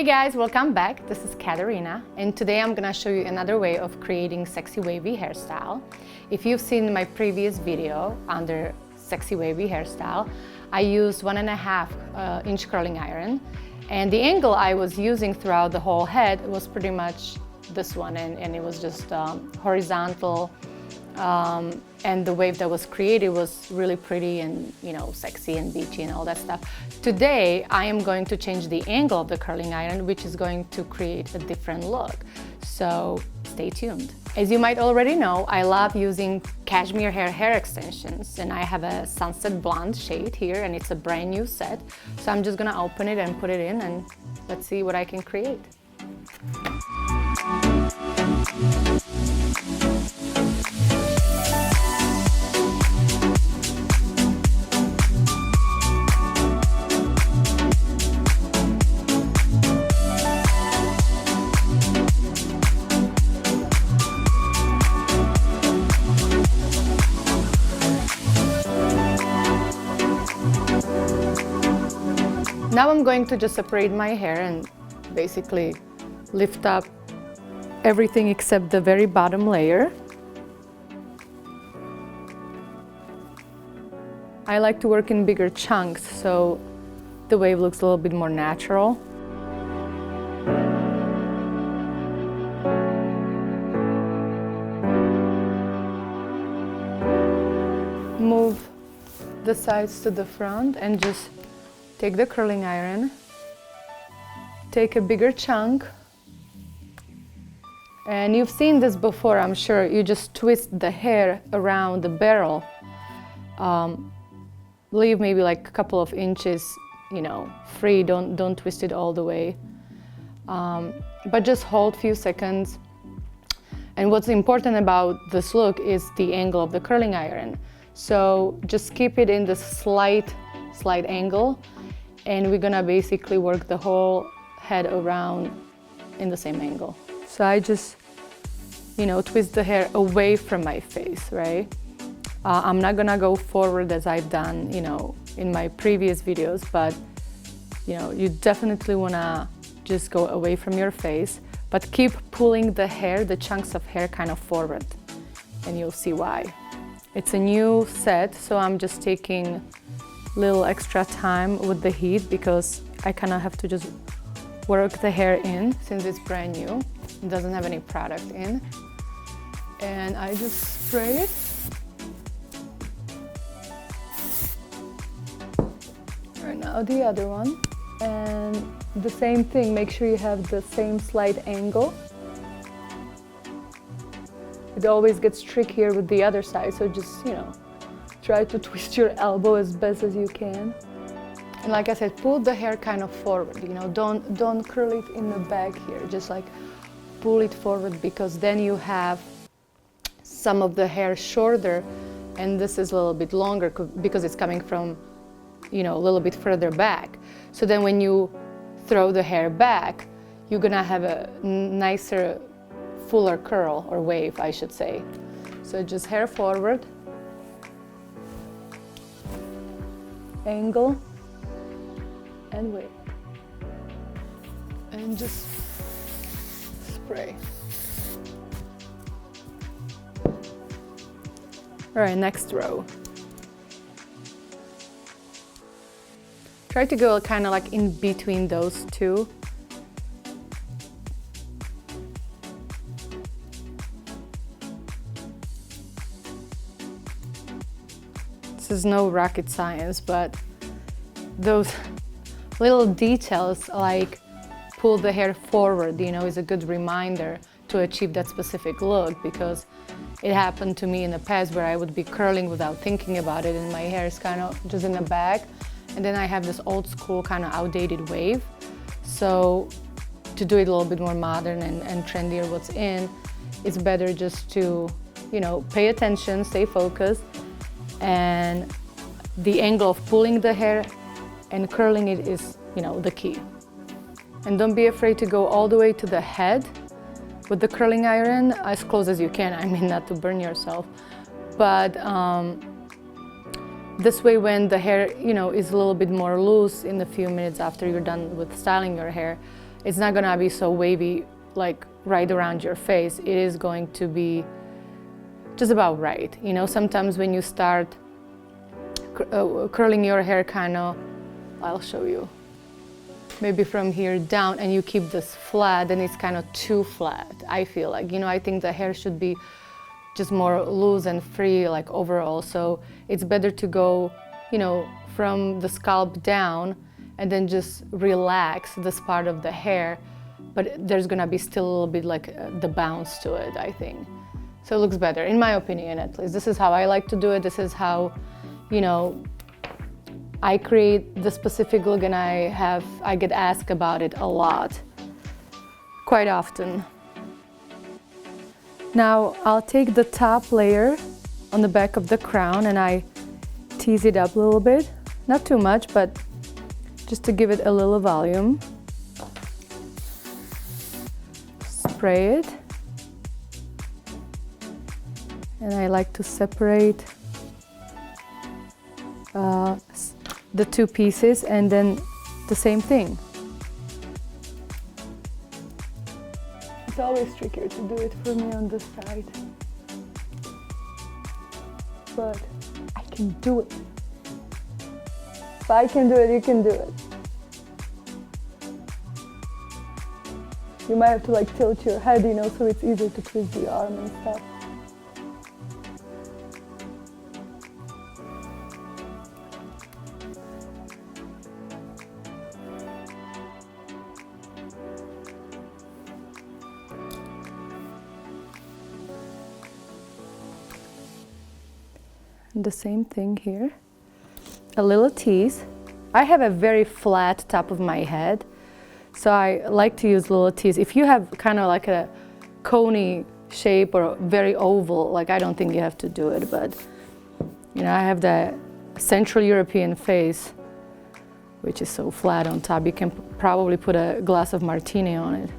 Hey guys, welcome back. This is Katarina, and today I'm gonna show you another way of creating sexy wavy hairstyle. If you've seen my previous video under sexy wavy hairstyle, I used 1.5 inch curling iron, and the angle I was using throughout the whole head was pretty much this one, and it was just horizontal, and the wave that was created was really pretty and, you know, sexy and beachy and all that stuff. Today I am going to change the angle of the curling iron, which is going to create a different look, so stay tuned. As you might already know, I love using cashmere hair extensions, and I have a sunset blonde shade here, and it's a brand new set, so I'm just gonna open it and put it in, and let's see what I can create. Now I'm going to just separate my hair and basically lift up everything except the very bottom layer. I like to work in bigger chunks so the wave looks a little bit more natural. Move the sides to the front and just take the curling iron, take a bigger chunk, and you've seen this before, I'm sure. You just twist the hair around the barrel. Leave maybe like a couple of inches, you know, free. Don't twist it all the way, but just hold a few seconds. And what's important about this look is the angle of the curling iron. So just keep it in the slight angle, and we're gonna basically work the whole head around in the same angle. So I just, you know, twist the hair away from my face, right? I'm not gonna go forward as I've done, you know, in my previous videos, but, you know, you definitely wanna just go away from your face, but keep pulling the hair, the chunks of hair kind of forward, and you'll see why. It's a new set, so I'm just taking little extra time with the heat because I kind of have to just work the hair in since it's brand new. It doesn't have any product in. And I just spray it. Right now the other one. And the same thing, make sure you have the same slight angle. It always gets trickier with the other side, so just, you know, try to twist your elbow as best as you can. And like I said, pull the hair kind of forward, you know, don't curl it in the back here, just like pull it forward, because then you have some of the hair shorter and this is a little bit longer because it's coming from, you know, a little bit further back. So then when you throw the hair back, you're gonna have a nicer, fuller curl, or wave, I should say. So just hair forward, angle, and wave, and just spray. All right, next row. Try to go kind of like in between those two. This is no rocket science, but those little details like pull the hair forward, you know, is a good reminder to achieve that specific look, because it happened to me in the past where I would be curling without thinking about it and my hair is kind of just in the back, and then I have this old school kind of outdated wave. So to do it a little bit more modern and trendier what's in, it's better just to, you know, pay attention, stay focused, and the angle of pulling the hair and curling it is, you know, the key. And don't be afraid to go all the way to the head with the curling iron, as close as you can. I mean, not to burn yourself, but This way, when the hair, is a little bit more loose in a few minutes after you're done with styling your hair, it's not gonna be so wavy like right around your face. It is going to be just about right. You know, sometimes when you start curling your hair kind of, I'll show you, maybe from here down, and you keep this flat, then it's kind of too flat, I feel like. You know, I think the hair should be just more loose and free, like overall. So it's better to go, you know, from the scalp down and then just relax this part of the hair, but there's gonna be still a little bit like the bounce to it, I think. So it looks better, in my opinion at least. This is how I like to do it. This is how, you know, I create the specific look, and I get asked about it a lot, quite often. Now I'll take the top layer on the back of the crown and I tease it up a little bit. Not too much, but just to give it a little volume. Spray it. And I like to separate the two pieces, and then the same thing. It's always trickier to do it for me on this side, but I can do it. If I can do it, you can do it. You might have to like tilt your head, you know, so it's easier to twist the arm and stuff. The same thing here, a little tease. I have a very flat top of my head, so I like to use little tease. If you have kind of like a coney shape or very oval, like I don't think you have to do it, but you know, I have the Central European face, which is so flat on top. You can probably put a glass of martini on it.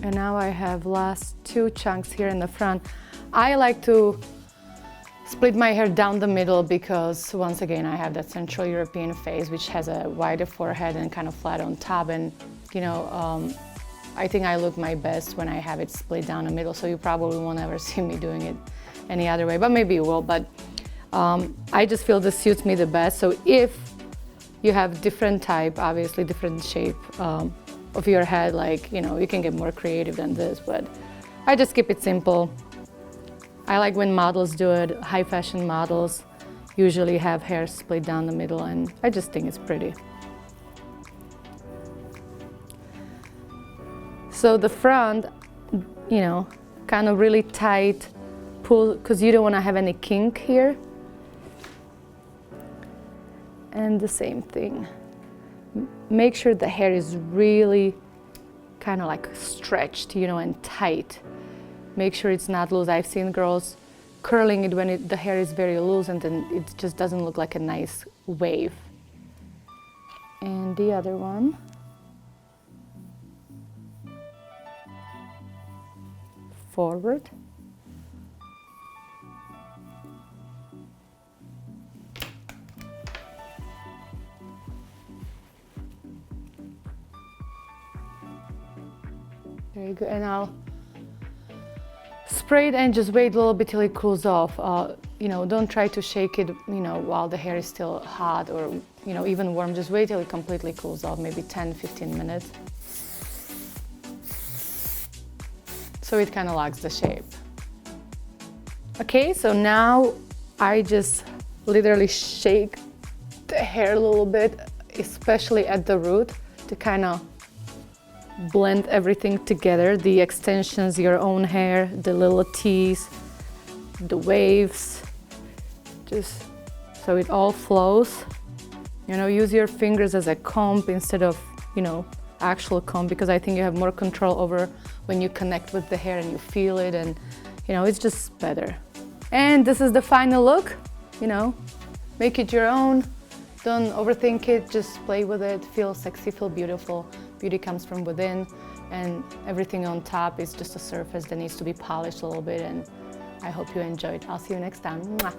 And now I have last two chunks here in the front. I like to split my hair down the middle because, once again, I have that Central European face, which has a wider forehead and kind of flat on top. And, you know, I think I look my best when I have it split down the middle, so you probably won't ever see me doing it any other way, but maybe you will. But I just feel this suits me the best. So if you have different type, obviously different shape, of your head, like, you know, you can get more creative than this, but I just keep it simple. I like when models do it. High fashion models usually have hair split down the middle, and I just think it's pretty. So the front, you know, kind of really tight pull, because you don't want to have any kink here. And the same thing. Make sure the hair is really kind of like stretched, you know, and tight. Make sure it's not loose. I've seen girls curling it when the hair is very loose, and then it just doesn't look like a nice wave. And the other one. Forward. Very good, and I'll spray it and just wait a little bit till it cools off. You know, don't try to shake it, you know, while the hair is still hot or, you know, even warm. Just wait till it completely cools off, maybe 10-15 minutes. So it kind of locks the shape. Okay, so now I just literally shake the hair a little bit, especially at the root, to kind of blend everything together, the extensions, your own hair, the little tease, the waves, just so it all flows. You know, use your fingers as a comb instead of, you know, actual comb, because I think you have more control over when you connect with the hair and you feel it, and you know, it's just better. And this is the final look, you know, make it your own. Don't overthink it, just play with it, feel sexy, feel beautiful. Beauty comes from within, and everything on top is just a surface that needs to be polished a little bit, and I hope you enjoyed. I'll see you next time. Mwah.